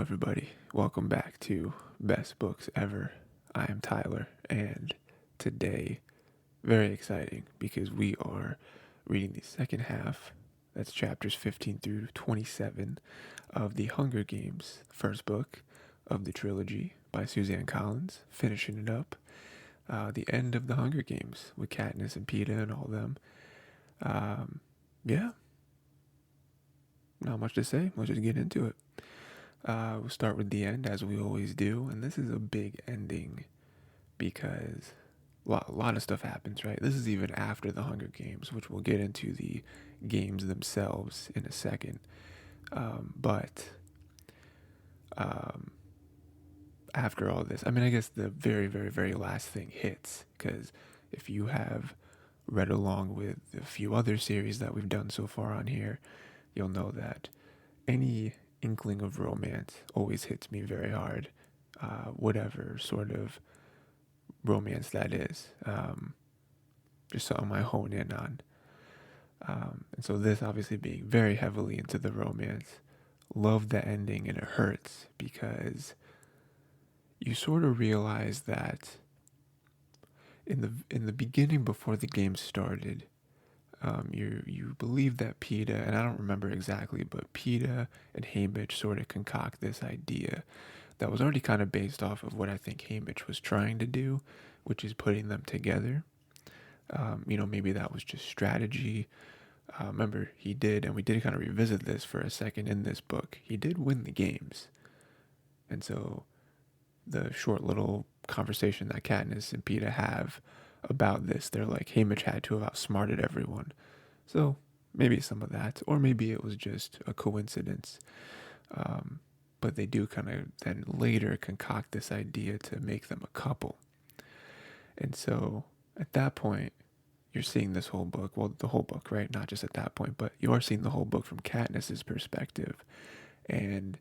everybody. Welcome back to Best Books Ever. I am Tyler, and today, very exciting because we are reading the second half, that's chapters 15 through 27 of The Hunger Games, first book of the trilogy by Suzanne Collins, finishing it up. The end of The Hunger Games with Katniss and Peeta and all them. Yeah, not much to say. Let's just get into it. We'll start with the end as we always do, and this is a big ending because a lot of stuff happens, right? This is even after the Hunger Games, which we'll get into the games themselves in a second. But after all this, I mean, I guess the very, very, very last thing hits because if you have read along with a few other series that we've done so far on here, you'll know that any inkling of romance always hits me very hard, whatever sort of romance that is. Just something I hone in on. And so this obviously being very heavily into the romance, love the ending, and it hurts because you sort of realize that in the beginning before the game started, you believe that Peeta, and I don't remember exactly, but Peeta and Haymitch sort of concoct this idea that was already kind of based off of what I think Haymitch was trying to do, which is putting them together. Maybe that was just strategy. Remember, he did, and we did kind of revisit this for a second in this book, he did win the games. And so the short little conversation that Katniss and Peeta have about this, they're like, Haymitch had to have outsmarted everyone. So maybe some of that, or maybe it was just a coincidence. But they do kind of then later concoct this idea to make them a couple. And so at that point, you're seeing this whole book, well, the whole book, right? Not just at that point, but you are seeing the whole book from Katniss's perspective. And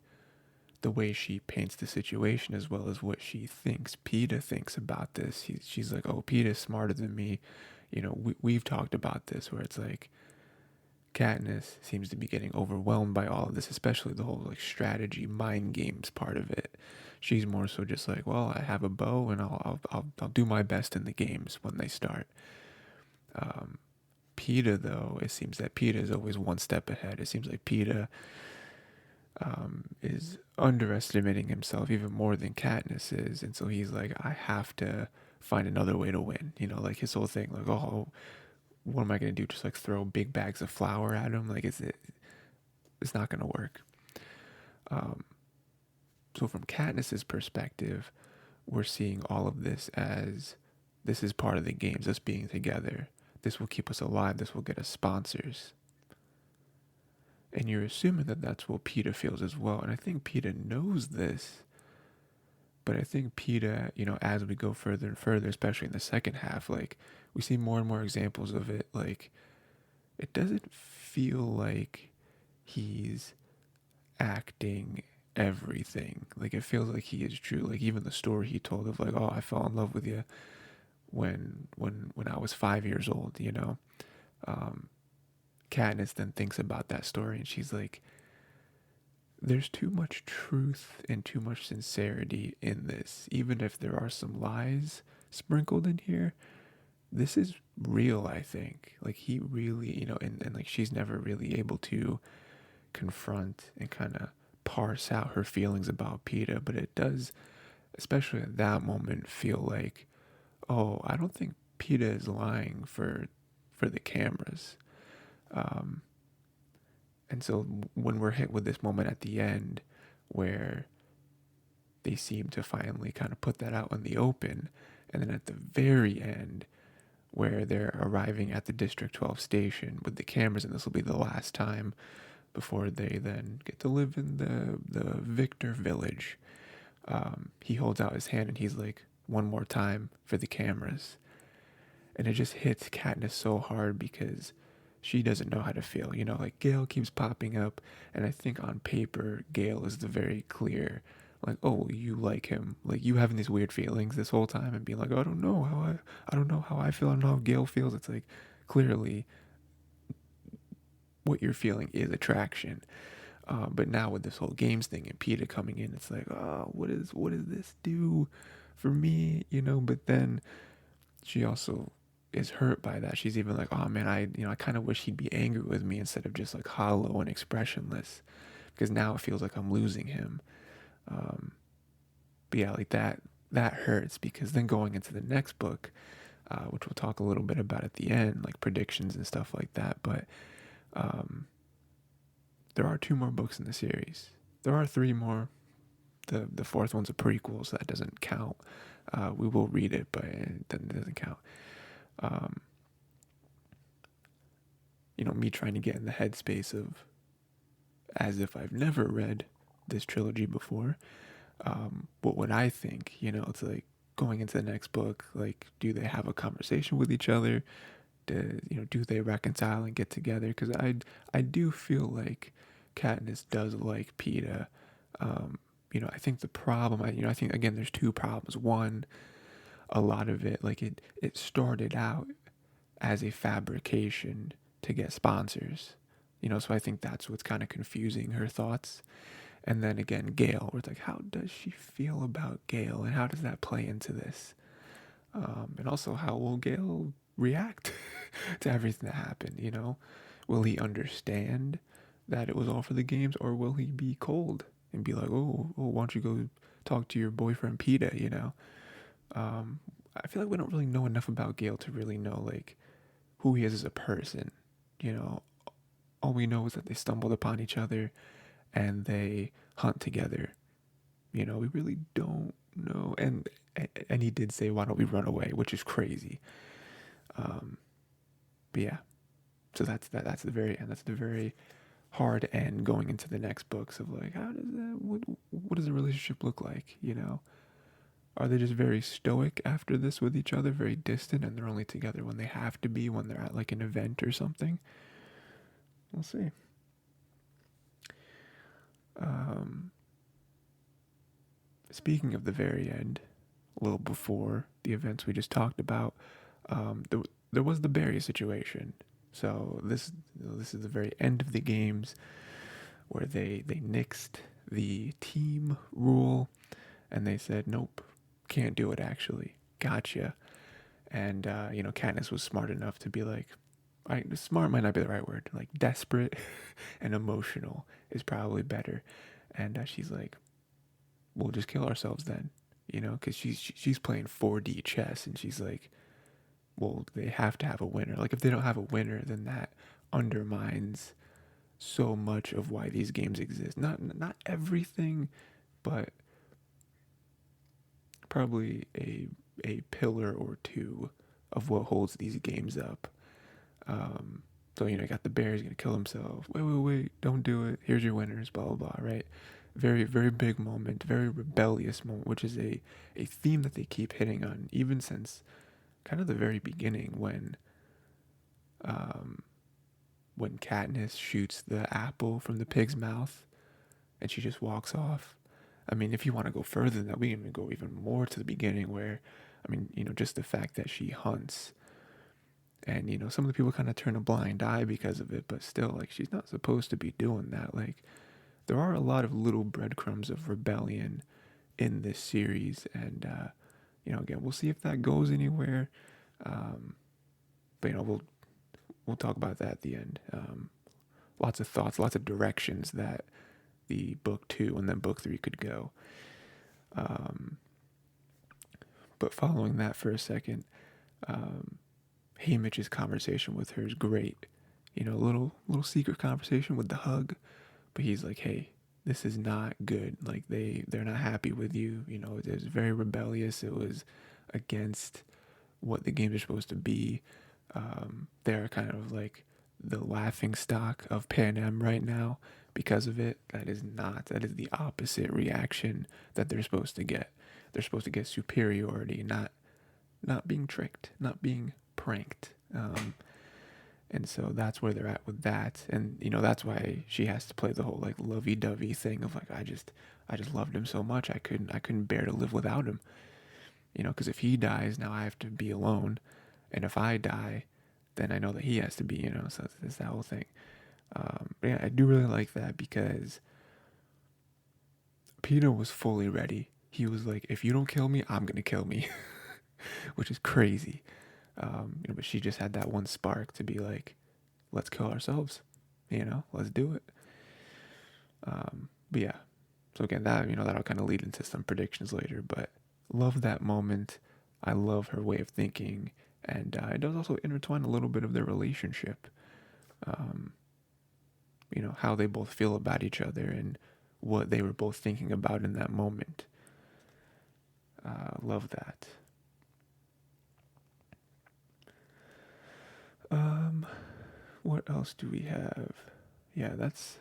the way she paints the situation as well as what she thinks Peeta thinks about this. She's like, oh, Peeta's smarter than me. We've talked about this where it's like Katniss seems to be getting overwhelmed by all of this, especially the whole like strategy, mind games part of it. She's more so just like, well, I have a bow and I'll do my best in the games when they start. Peeta, though, it seems that Peeta is always one step ahead. It seems like Peeta is underestimating himself even more than Katniss is, and so he's like, I have to find another way to win. Like his whole thing, like, oh, what am I gonna do? Just like throw big bags of flour at him? Like, it's not gonna work. So from Katniss's perspective, we're seeing all of this as this is part of the games, us being together. This will keep us alive. This will get us sponsors. And you're assuming that that's what Peeta feels as well. And I think Peeta knows this. But I think Peeta, as we go further and further, especially in the second half, like, we see more and more examples of it. Like, it doesn't feel like he's acting everything. Like, it feels like he is true. Like, even the story he told of, like, oh, I fell in love with you when I was 5 years old, Katniss then thinks about that story and she's like, there's too much truth and too much sincerity in this. Even if there are some lies sprinkled in here, this is real, I think. Like, he really, and like she's never really able to confront and kind of parse out her feelings about Peeta, but it does, especially at that moment, feel like, oh, I don't think Peeta is lying for the cameras. And so when we're hit with this moment at the end where they seem to finally kind of put that out in the open, and then at the very end where they're arriving at the District 12 station with the cameras, and this will be the last time before they then get to live in the Victor village, he holds out his hand and he's like, one more time for the cameras. And it just hits Katniss so hard because she doesn't know how to feel. Like Gale keeps popping up, and I think on paper, Gale is the very clear, like, oh, you like him. Like, you having these weird feelings this whole time and being like, oh, I don't know how I feel, I don't know how Gale feels. It's like, clearly what you're feeling is attraction. But now with this whole games thing and Peeta coming in, it's like, oh, what does this do for me? But then she also is hurt by that. She's even like, oh man, I kind of wish he'd be angry with me instead of just like hollow and expressionless, because now it feels like I'm losing him. Um, but yeah, like that hurts, because then going into the next book, which we'll talk a little bit about at the end, like predictions and stuff like that. But um, there are 2 more books in the series. There are 3 more. The fourth one's a prequel, so that doesn't count. We will read it, but it doesn't count. Um, me trying to get in the headspace of as if I've never read this trilogy before. What would I think? It's like going into the next book. Like, do they have a conversation with each other? Do they reconcile and get together? Because I do feel like Katniss does like Peeta. I think the problem, I think again, there's 2 problems. One, a lot of it, like it started out as a fabrication to get sponsors. So I think that's what's kind of confusing her thoughts. And then again, Gale, where it's like, how does she feel about Gale, and how does that play into this? And also, how will Gale react to everything that happened? Will he understand that it was all for the games, or will he be cold and be like, oh, why don't you go talk to your boyfriend Peeta? I feel like we don't really know enough about Gale to really know like who he is as a person. You know, all we know is that they stumbled upon each other and they hunt together. We really don't know. And he did say, "Why don't we run away?" Which is crazy. Um, but yeah, so that's that. That's the very end. That's the very hard end going into the next books of like, how does that? What does a relationship look like? Are they just very stoic after this with each other, very distant, and they're only together when they have to be, when they're at like an event or something? We'll see. Um, Speaking of the very end, a little before the events we just talked about, there was the Barry situation. So this is the very end of the games where they nixed the team rule, and they said, nope, can't do it. Actually, gotcha. And Katniss was smart enough to be like, smart might not be the right word, like desperate and emotional is probably better. And she's like, we'll just kill ourselves then, because she's playing 4D chess, and she's like, well, they have to have a winner. Like, if they don't have a winner, then that undermines so much of why these games exist. Not everything, but probably a pillar or two of what holds these games up. So you got the bear, he's gonna kill himself. Wait, don't do it. Here's your winners, blah blah blah. Right? Very very big moment, very rebellious moment, which is a theme that they keep hitting on even since kind of the very beginning um, when Katniss shoots the apple from the pig's mouth and she just walks off. I mean, if you want to go further than that, we can go even more to the beginning where, I mean, just the fact that she hunts. And, some of the people kind of turn a blind eye because of it, but still, like, she's not supposed to be doing that. Like, there are a lot of little breadcrumbs of rebellion in this series. And, again, we'll see if that goes anywhere. But, we'll talk about that at the end. Lots of thoughts, lots of directions that the book 2 and then book 3 could go. But following that for a second, Haymitch's conversation with her is great. Little secret conversation with the hug, but he's like, "Hey, this is not good. Like they're not happy with you. It was very rebellious. It was against what the games are supposed to be. They're kind of like the laughing stock of Pan Am right now because of it. That is the opposite reaction that they're supposed to get. They're supposed to get superiority, not being tricked, not being pranked. And so that's where they're at with that. And that's why she has to play the whole like lovey-dovey thing of like, I just loved him so much, I couldn't bear to live without him. Because if he dies, now I have to be alone, and if I die, then I know that he has to be. So it's that whole thing. Yeah, I do really like that because Peeta was fully ready. He was like, if you don't kill me, I'm gonna kill me, which is crazy. But she just had that one spark to be like, let's kill ourselves, let's do it. But yeah, so again, that'll kind of lead into some predictions later. But love that moment. I love her way of thinking, and it does also intertwine a little bit of their relationship. Um, how they both feel about each other and what they were both thinking about in that moment. Love that. Um, what else do we have? Yeah, that's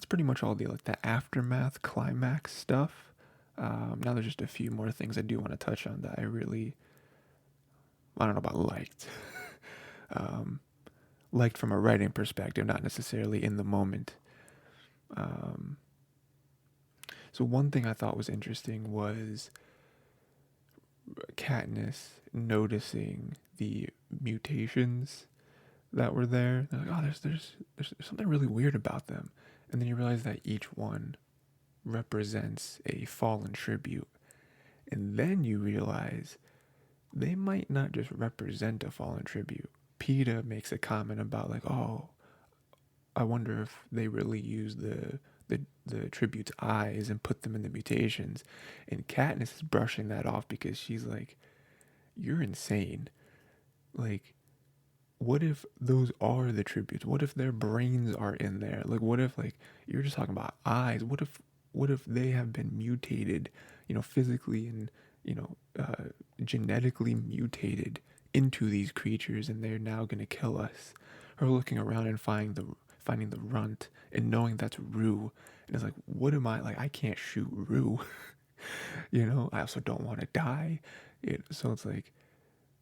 pretty much all the aftermath climax stuff. Now there's just a few more things I do want to touch on that I don't know about liked. um, liked from a writing perspective, not necessarily in the moment. Um, so one thing I thought was interesting was Katniss noticing the mutations that were there. They're like, oh, there's something really weird about them, and then you realize that each one represents a fallen tribute, and then you realize they might not just represent a fallen tribute. Peeta makes a comment about like, oh, I wonder if they really use the tribute's eyes and put them in the mutations, and Katniss is brushing that off because she's like, you're insane. Like, what if those are the tributes? What if their brains are in there? Like, what if like you're just talking about eyes? What if they have been mutated, physically and genetically mutated into these creatures, and they're now gonna kill us? Her looking around and finding the runt and knowing that's Rue, and it's like, what am I like? I can't shoot Rue, I also don't want to die. So it's like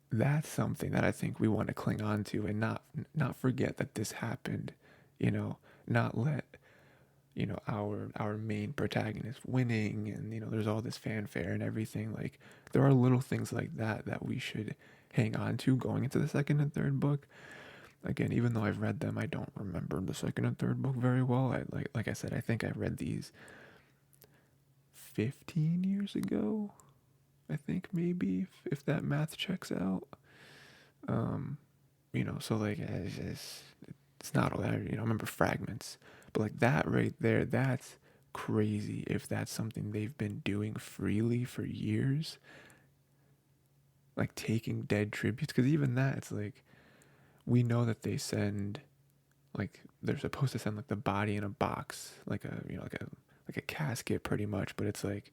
that's something that I think we want to cling on to and not forget that this happened, not let our main protagonist winning, and there's all this fanfare and everything. Like, there are little things like that we should hang on to going into the second and third book. Again, even though I've read them, I don't remember the second and third book very well. Like I said, I think I read these 15 years ago. I think maybe if that math checks out. Um, so like it's not all that. I remember fragments, but like that right there, that's crazy. If that's something they've been doing freely for years, like taking dead tributes, because even that, it's like we know that they send, like they're supposed to send like the body in a box, like a casket, pretty much. But it's like,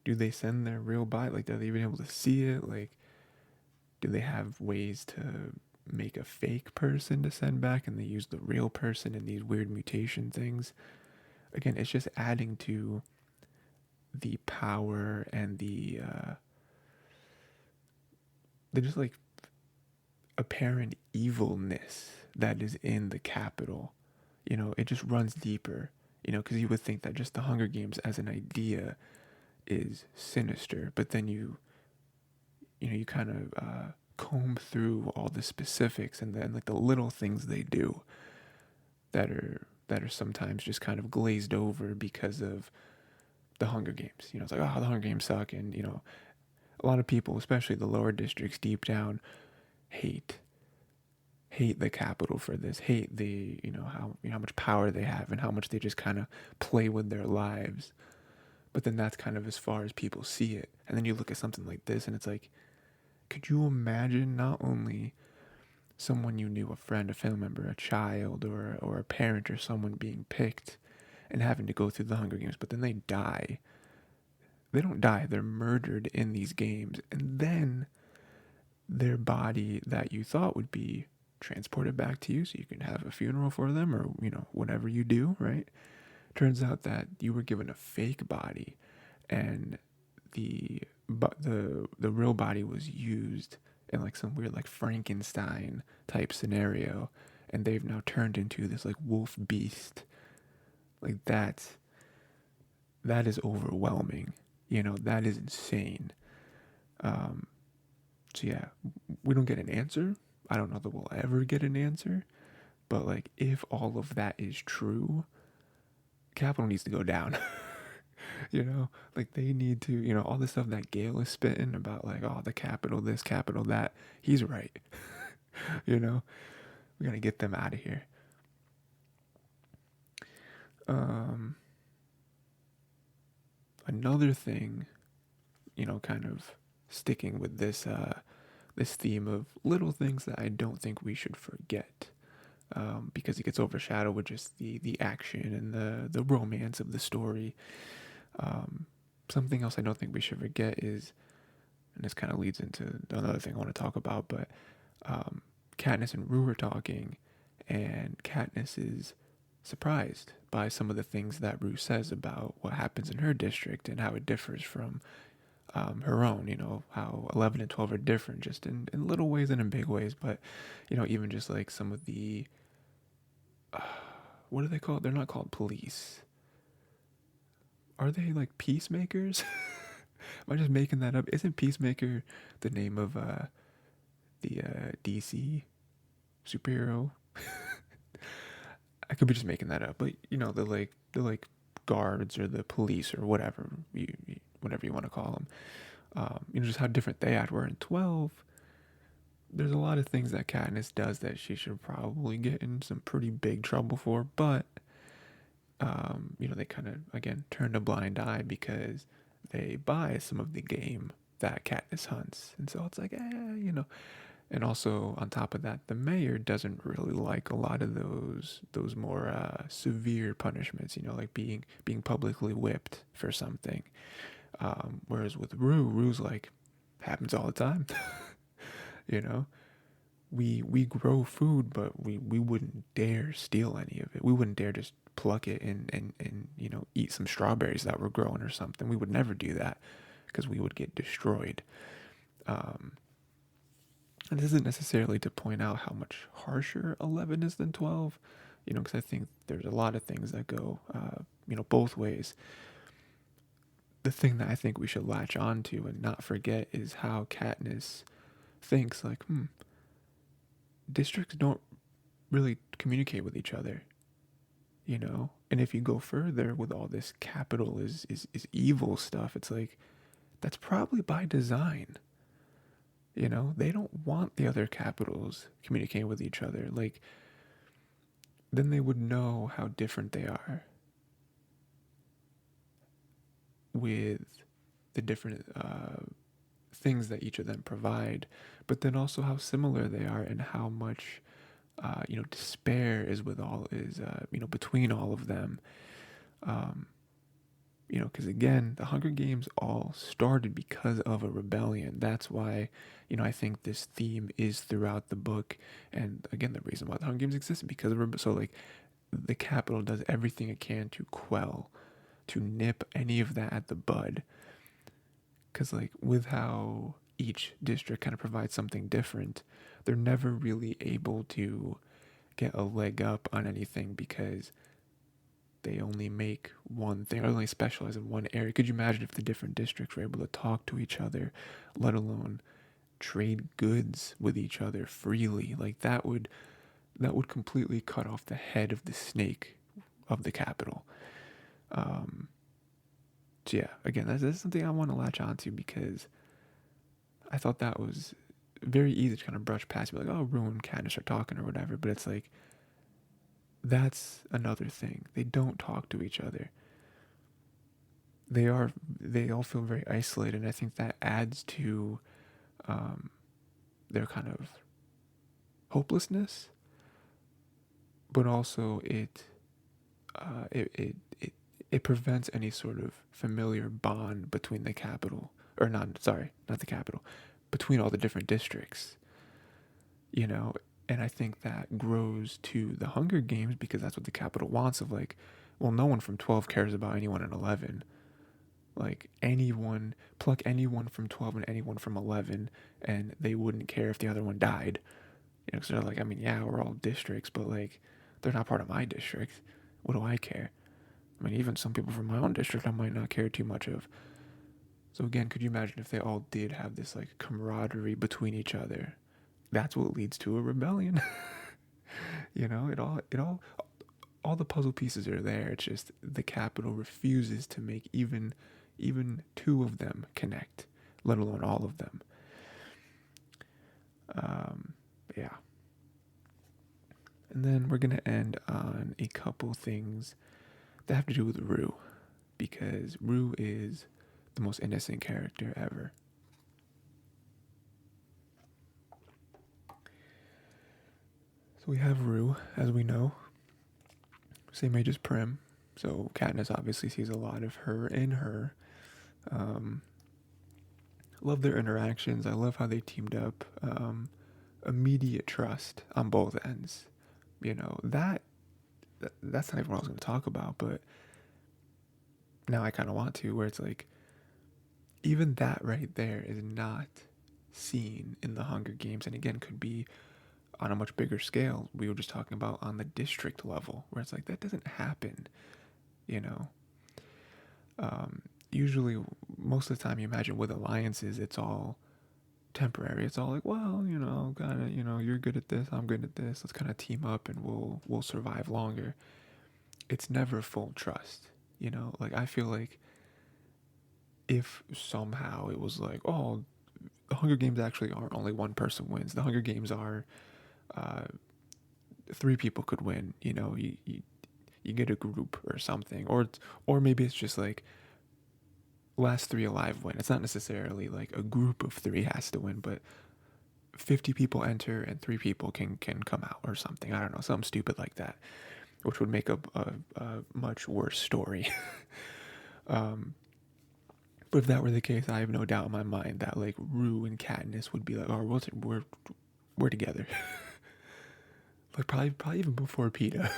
do they send their real body? Like, are they even able to see it? Like, do they have ways to make a fake person to send back, and they use the real person in these weird mutation things? Again, it's just adding to the power and the just like apparent evilness that is in the capital. It just runs deeper, because you would think that just the Hunger Games as an idea is sinister, but then you kind of comb through all the specifics, and then like the little things they do that are sometimes just kind of glazed over because of the Hunger Games. It's like, oh, the Hunger Games suck, and a lot of people, especially the lower districts, deep down hate the capital for this, hate the how much power they have and how much they just kind of play with their lives. But then that's kind of as far as people see it. And then you look at something like this, and it's like, could you imagine not only someone you knew, a friend, a family member, a child, or a parent or someone being picked and having to go through the Hunger Games, but then they die. They don't die, they're murdered in these games. And then their body that you thought would be transported back to you so you can have a funeral for them, or, whatever you do, right? Turns out that you were given a fake body, and the real body was used in like some weird like Frankenstein type scenario, and they've now turned into this like wolf beast. Like that is overwhelming. That is insane. Um, so yeah, we don't get an answer. I don't know that we'll ever get an answer, But like, if all of that is true, Capital needs to go down. You know, like they need to, all the stuff that Gale is spitting about, like, oh, the Capital this, Capital that. He's right. you know, we gotta get them out of here. Um, Another thing, kind of sticking with this theme of little things that I don't think we should forget. Because it gets overshadowed with just the action and the romance of the story. Something else I don't think we should forget is, and this kind of leads into another thing I want to talk about, but Katniss and Rue are talking, and Katniss is surprised by some of the things that Rue says about what happens in her district and how it differs from her own, how 11 and 12 are different just in little ways and in big ways, but, even just like some of the, what are they called? They're not called police. Are they like peacemakers? Am I just making that up? Isn't Peacemaker the name of the DC superhero? I could be just making that up, but the guards or the police or whatever whatever you want to call them. Just how different they were in 12. There's a lot of things that Katniss does that she should probably get in some pretty big trouble for, but they kind of again turn a blind eye because they buy some of the game that Katniss hunts, and so it's like, And also on top of that, the mayor doesn't really like a lot of those more severe punishments, like being publicly whipped for something. Whereas with Rue's like, happens all the time. you know, we grow food, but we wouldn't dare steal any of it. We wouldn't dare just pluck it and eat some strawberries that were growing or something. We would never do that because we would get destroyed. And this isn't necessarily to point out how much harsher 11 is than 12, because I think there's a lot of things that go, both ways. The thing that I think we should latch on to and not forget is how Katniss thinks, like, districts don't really communicate with each other, And if you go further with all this capital is evil stuff, it's like, that's probably by design. They don't want the other capitals communicating with each other. Like, then they would know how different they are with the different things that each of them provide, but then also how similar they are and how much, despair is between all of them. Because again, the Hunger Games all started because of a rebellion. That's why, I think this theme is throughout the book. And again, the reason why the Hunger Games existed because of so like the Capitol does everything it can to quell, to nip any of that at the bud. Because like with how each district kind of provides something different, they're never really able to get a leg up on anything because they only make one thing, or only specialize in one area. Could you imagine if the different districts were able to talk to each other, let alone trade goods with each other freely? Like that would completely cut off the head of the snake of the capital. So yeah, again, that's something I want to latch onto because I thought that was very easy to kind of brush past, be like, oh, Rue and Katniss are talking or whatever, but it's like, that's another thing. They don't talk to each other. They all feel very isolated, and I think that adds to their kind of hopelessness. But also it prevents any sort of familiar bond between the capital, or not the capital, between all the different districts. And I think that grows to the Hunger Games because that's what the Capitol wants of like, well, no one from 12 cares about anyone in 11. Like pluck anyone from 12 and anyone from 11 and they wouldn't care if the other one died. Because they're like, I mean, yeah, we're all districts, but like, they're not part of my district. What do I care? I mean, even some people from my own district I might not care too much of. So again, could you imagine if they all did have this like camaraderie between each other? That's what leads to a rebellion. all the puzzle pieces are there. It's just the Capitol refuses to make even two of them connect, let alone all of them. Yeah. And then we're gonna end on a couple things that have to do with Rue, because Rue is the most innocent character ever. So we have Rue, as we know, same age as Prim. So Katniss obviously sees a lot of her in her. Um, love their interactions. I love how they teamed up. Immediate trust on both ends. That's not even what I was going to talk about, but now I kind of want to, where it's like, even that right there is not seen in the Hunger Games, and again, could be on a much bigger scale. We were just talking about on the district level, where it's like, that doesn't happen, you know? Usually, most of the time, you imagine with alliances, it's all temporary. It's all like, well, kind of, you're good at this, I'm good at this. Let's kind of team up, and we'll survive longer. It's never full trust. Like, I feel like if somehow it was like, oh, the Hunger Games actually aren't only one person wins. The Hunger Games are uh, three people could win. You get a group or something, or maybe it's just like last three alive win. It's not necessarily like a group of three has to win, but 50 people enter and three people can come out or something. I don't know, something stupid like that, which would make a much worse story. But if that were the case, I have no doubt in my mind that like Rue and Katniss would be like, oh, we're together. Like probably even before Peeta.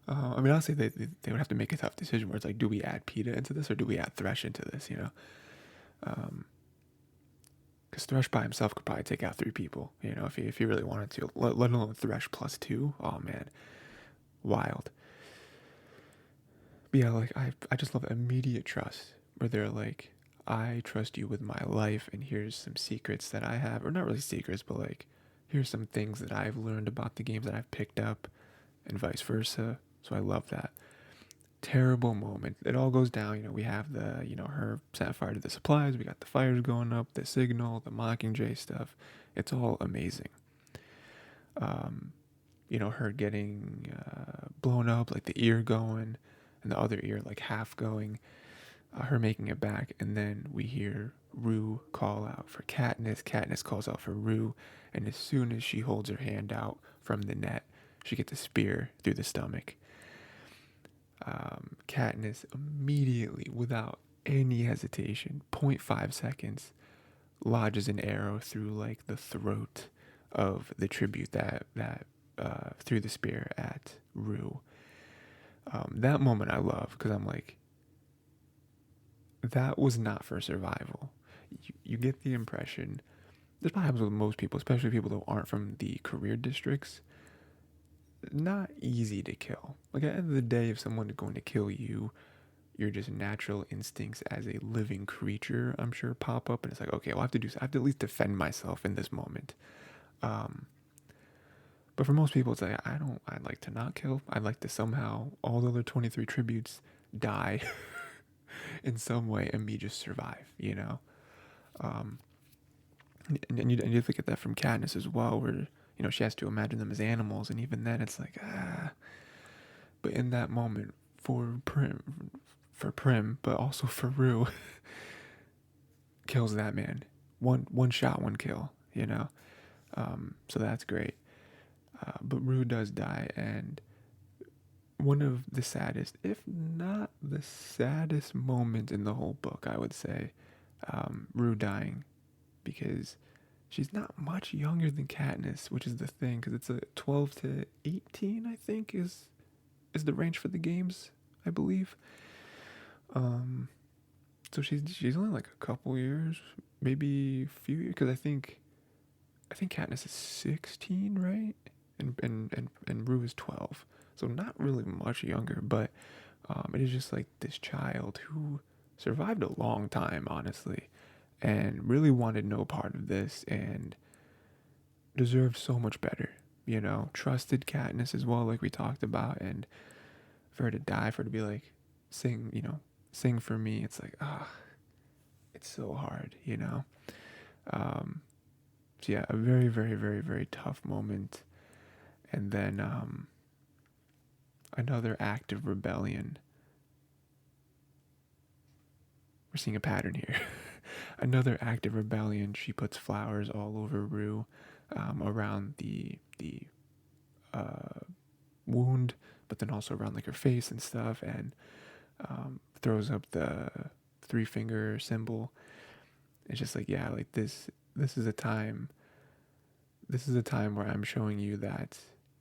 I mean, honestly, they would have to make a tough decision where it's like, do we add Peeta into this or do we add Thresh into this? Because Thresh by himself could probably take out three people. If he really wanted to, let alone Thresh plus two. Oh man, wild. But yeah, like I just love immediate trust where they're like, I trust you with my life, and here's some secrets that I have, or not really secrets, but like, here's some things that I've learned about the games that I've picked up, and vice versa. So I love that. Terrible moment. It all goes down. We have her setting fire to the supplies. We got the fires going up, the signal, the Mockingjay stuff. It's all amazing. Her getting blown up, like the ear going, and the other ear like half going. Her making it back, and then we hear Rue call out for Katniss. Katniss calls out for Rue, and as soon as she holds her hand out from the net, she gets a spear through the stomach. Katniss immediately, without any hesitation, 0.5 seconds, lodges an arrow through like the throat of the tribute that threw the spear at Rue. That moment I love, because I'm like, that was not for survival. You get the impression, this probably happens with most people, especially people that aren't from the career districts, not easy to kill. Like, at the end of the day, if someone is going to kill you, your just natural instincts as a living creature, I'm sure, pop up, and it's like, okay, well, I have to at least defend myself in this moment. But for most people, it's like, I'd like to not kill. I'd like to somehow, all the other 23 tributes die in some way and me just survive, Um, and you look at that from Katniss as well, where, she has to imagine them as animals, and even then it's like, But in that moment, for Prim, but also for Rue, kills that man. One shot, one kill, So that's great. But Rue does die, and one of the saddest, if not the saddest moment in the whole book, I would say, Rue dying, because she's not much younger than Katniss, which is the thing, because it's a 12 to 18, I think, is the range for the games, I believe. So she's only like a couple years, maybe a few years, because I think Katniss is 16, right? And Rue is 12, so not really much younger, but it is just like this child who survived a long time, honestly, and really wanted no part of this and deserved so much better. trusted Katniss as well, like we talked about, and for her to die, for her to be like, sing, sing for me. It's like, it's so hard. Um, so yeah, a very, very, very, very tough moment. And then another act of rebellion. We're seeing a pattern here. Another act of rebellion. She puts flowers all over Rue, around the uh, wound, but then also around like her face and stuff, and throws up the three finger symbol. It's just like, yeah, like this. This is a time. This is a time where I'm showing you that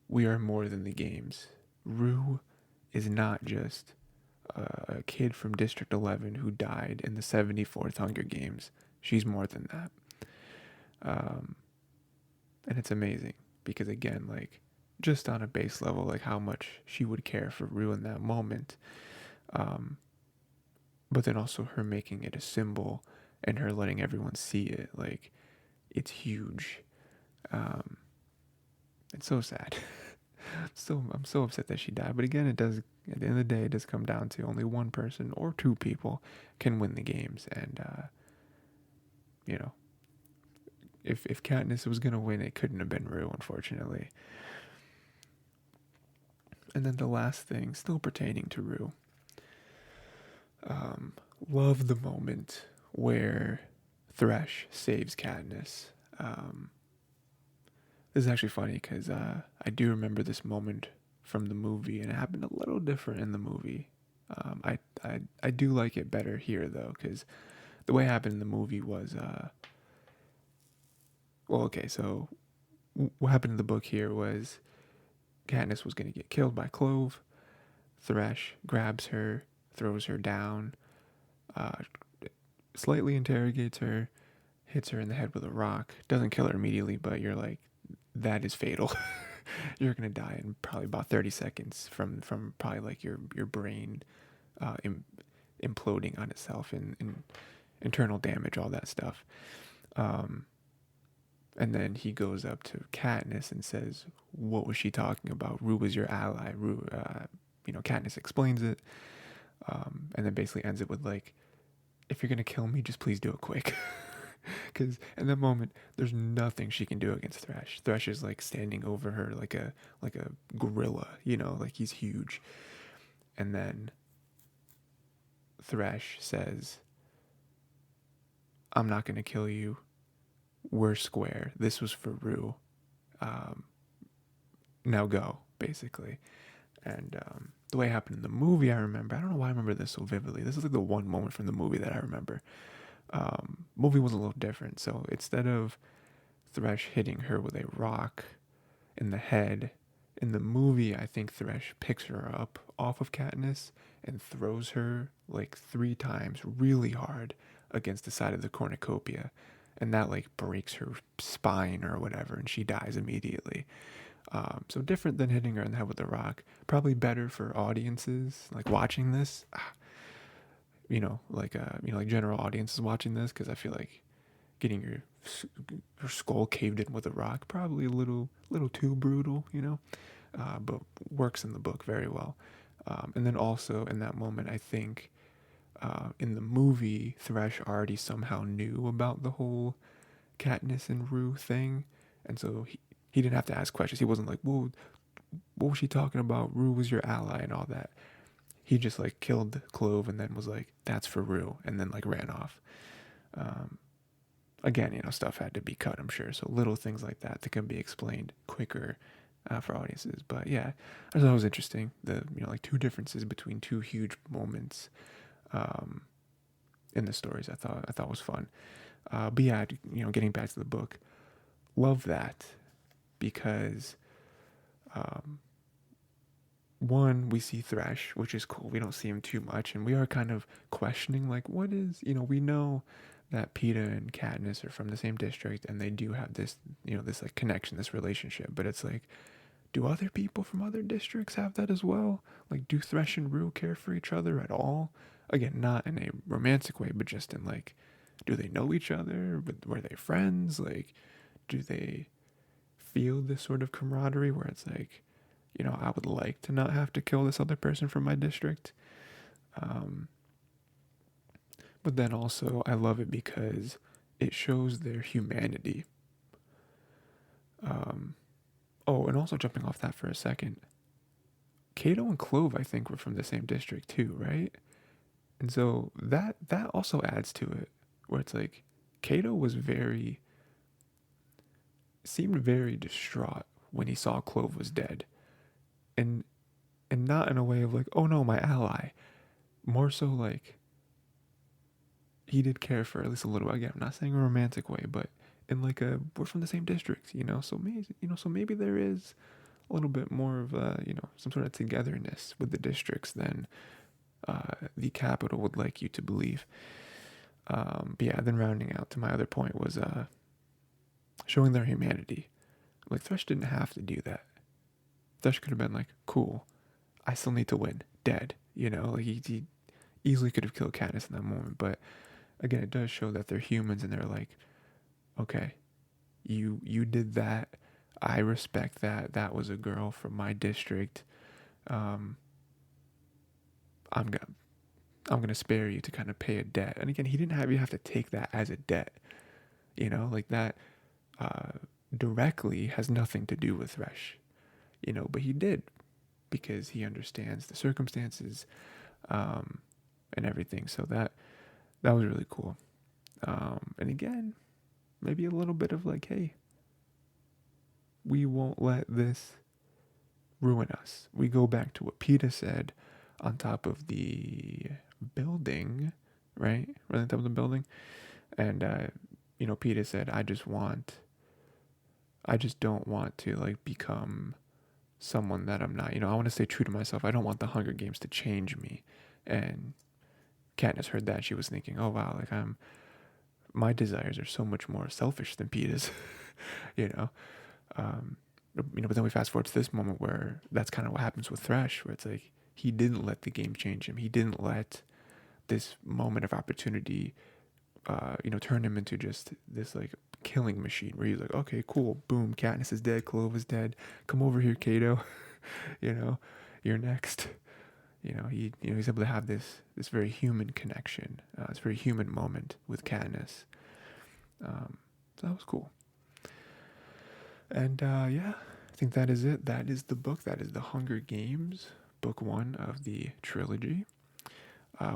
we are more than the games. Rue is not just a kid from District 11 who died in the 74th Hunger Games. She's more than that. Um, and it's amazing because, again, like, just on a base level, like how much she would care for Rue in that moment. Um, but then also her making it a symbol and her letting everyone see it. Like, it's huge. Um, it's so sad. I'm so upset that she died. But again, it does, at the end of the day, it does come down to only one person or two people can win the games. And, you know, if Katniss was going to win, it couldn't have been Rue, unfortunately. And then the last thing, still pertaining to Rue. Love the moment where Thresh saves Katniss. This is actually funny because I do remember this moment from the movie, and it happened a little different in the movie. I do like it better here though, because the way it happened in the movie was well, okay, so what happened in the book here was Katniss was going to get killed by Clove. Thresh grabs her, throws her down, uh, slightly interrogates her, hits her in the head with a rock. Doesn't kill her immediately, but you're like, that is fatal. You're gonna die in probably about 30 seconds from probably like your brain uh, Im- imploding on itself and internal damage, all that stuff. Um, and then he goes up to Katniss and says, "What was she talking about? Rue was your ally." Rue, Katniss explains it, and then basically ends it with like, "If you're gonna kill me, just please do it quick." Because in that moment, there's nothing she can do against Thresh. Thresh is like standing over her like a gorilla, like he's huge. And then Thresh says, "I'm not gonna kill you. We're square. This was for Rue. Um, Now go," basically. And the way it happened in the movie, I remember. I don't know why I remember this so vividly. This is like the one moment from the movie that I remember. Movie was a little different. So instead of Thresh hitting her with a rock in the head, in the movie, I think Thresh picks her up off of Katniss and throws her like 3 times really hard against the side of the cornucopia. And that like breaks her spine or whatever, and she dies immediately. So different than hitting her in the head with a rock. Probably better for audiences like watching this. Like general audiences watching this, because I feel like getting your skull caved in with a rock probably a little too brutal. But works in the book very well. And then also in that moment, I think in the movie, Thresh already somehow knew about the whole Katniss and Rue thing, and so he didn't have to ask questions. He wasn't like, "Well, what was she talking about? Rue was your ally and all that." He just like killed Clove and then was like, "That's for Rue," and then like ran off. Um, Again, stuff had to be cut, I'm sure. So little things like that can be explained quicker for audiences. But yeah, I thought it was interesting. The like two differences between two huge moments um, in the stories. I thought was fun. But yeah, getting back to the book, love that because um, one, we see Thresh, which is cool. We don't see him too much, and we are kind of questioning like, what is we know that Peeta and Katniss are from the same district, and they do have this this like connection, this relationship. But it's like, do other people from other districts have that as well? Like, do Thresh and Rue care for each other at all? Again, not in a romantic way, but just in like, do they know each other? Were they friends? Like, do they feel this sort of camaraderie where it's like, you know, I would like to not have to kill this other person from my district. Um, but then also, I love it because it shows their humanity. Um, oh, and also jumping off that for a second, Kato and Clove, I think, were from the same district too, right? And so that also adds to it, where it's like Kato seemed very distraught when he saw Clove was dead, and not in a way of like, oh no, my ally, more so like he did care for at least a little. Again, I'm not saying a romantic way, but in like a we're from the same district, you know, so maybe there is a little bit more of some sort of togetherness with the districts than the capital would like you to believe. But yeah, then rounding out to my other point was showing their humanity. Like Thresh didn't have to do that. Thresh could have been like, cool, I still need to win, dead. You know, like he easily could have killed Katniss in that moment. But again, it does show that they're humans and they're like, okay, you did that. I respect that. That was a girl from my district. Um, I'm gonna I'm gonna spare you to kind of pay a debt. And again, he didn't have you have to take that as a debt. You know, like that uh, directly has nothing to do with Thresh. You know, but he did because he understands the circumstances um, and everything. So that was really cool. And again, maybe a little bit of like, hey, we won't let this ruin us. We go back to what Peeta said on top of the building, right? Right on top of the building. And, Peeta said, I just don't want to like become someone that I'm not. You know, I want to stay true to myself. I don't want the Hunger Games to change me. And Katniss heard that. She was thinking, oh, wow, like my desires are so much more selfish than Peeta's, you know? Um, but then we fast forward to this moment where that's kind of what happens with Thresh, where it's like he didn't let the game change him. He didn't let this moment of opportunity, turn him into just this like killing machine where he's like, okay, cool, boom, Katniss is dead, Clove is dead, come over here, Kato, you know, you're next. He's able to have this very human connection, this very human moment with Katniss. So that was cool. And yeah, I think that is it. That is the book. That is The Hunger Games, book 1 of the trilogy.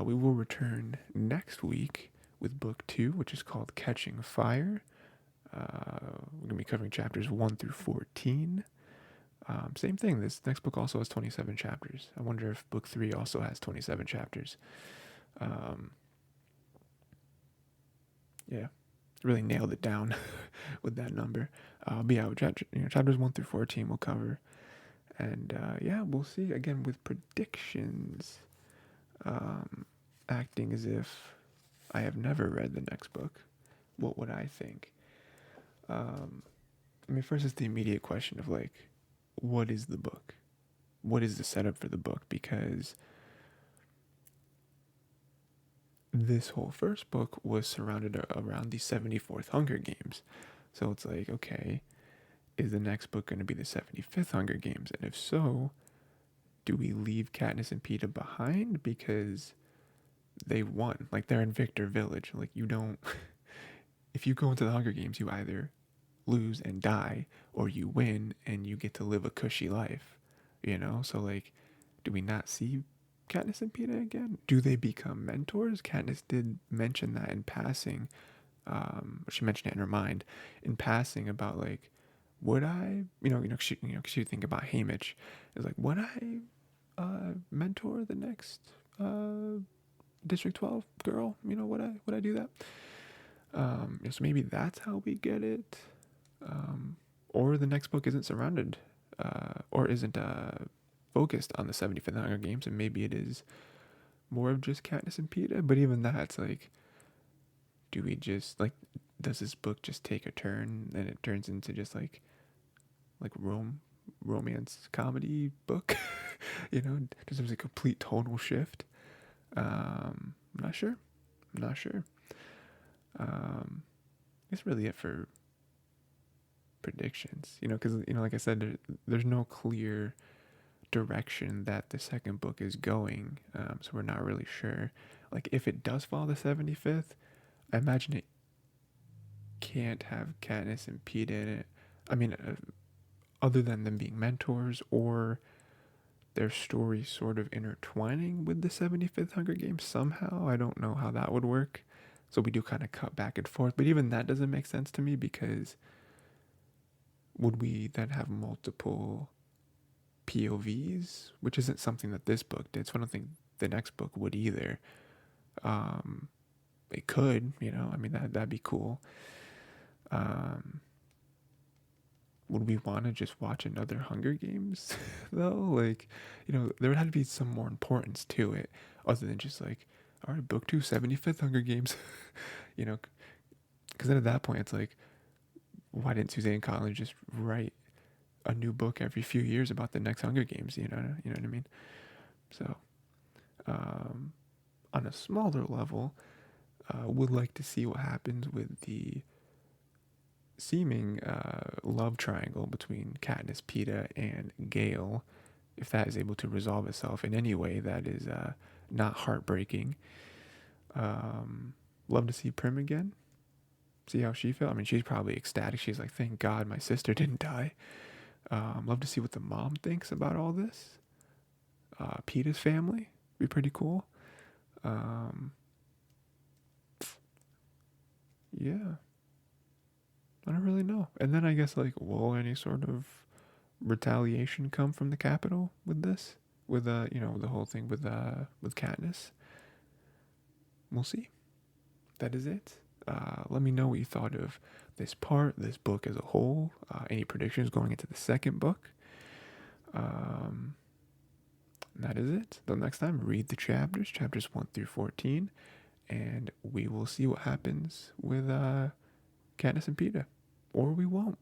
We will return next week with book 2, which is called Catching Fire. We're going to be covering chapters 1 through 14. Same thing. This next book also has 27 chapters. I wonder if book 3 also has 27 chapters. Yeah, really nailed it down with that number. But yeah, chapters 1 through 14 we'll cover. And yeah, we'll see again with predictions. Acting as if I have never read the next book. What would I think? First it's the immediate question of like, what is the book? What is the setup for the book? Because this whole first book was surrounded around the 74th Hunger Games. So it's like, okay, is the next book going to be the 75th Hunger Games? And if so, do we leave Katniss and Peeta behind because they won? Like, they're in Victor Village. Like, you don't... if you go into the Hunger Games, you either lose and die, or you win and you get to live a cushy life, you know? So, like, do we not see Katniss and Peeta again? Do they become mentors? Katniss did mention that in passing. She mentioned it in her mind in passing about, like, would I, she would think about Haymitch. It's like, would I mentor the next District 12 girl? Would I do that? So maybe that's how we get it. Or the next book isn't surrounded, or isn't focused on the 75th Hunger Games, and maybe it is more of just Katniss and Peeta. But even that's like, do we just like, does this book just take a turn and it turns into just like romance comedy book? Just as a complete tonal shift. I'm not sure. That's really it for predictions. Because like I said, there's no clear direction that the second book is going, so we're not really sure. Like if it does follow the 75th, I imagine it can't have Katniss and Peeta in it. I mean, other than them being mentors or their story sort of intertwining with the 75th Hunger Games somehow. I don't know how that would work. So we do kind of cut back and forth. But even that doesn't make sense to me, because would we then have multiple POVs? Which isn't something that this book did. So I don't think the next book would either. It could, I mean, that'd be cool. Would we want to just watch another Hunger Games though? Like, there would have to be some more importance to it other than just like, all right, book 2, 75th Hunger Games, because then at that point it's like, why didn't Suzanne Collins just write a new book every few years about the next Hunger Games? You know what I mean? So, on a smaller level, would like to see what happens with the seeming love triangle between Katniss, Peeta, and Gale, if that is able to resolve itself in any way that is not heartbreaking. Love to see Prim again. See how she felt. I mean, she's probably ecstatic. She's like, thank God my sister didn't die. Love to see what the mom thinks about all this. Peeta's family be pretty cool. Yeah, I don't really know. And then I guess, like, will any sort of retaliation come from the Capitol with this? With the whole thing with Katniss? We'll see. That is it. Let me know what you thought of this book as a whole. Any predictions going into the second book? That is it. Till next time, read the chapters 1 through 14, and we will see what happens with Katniss and Peeta. Or we won't.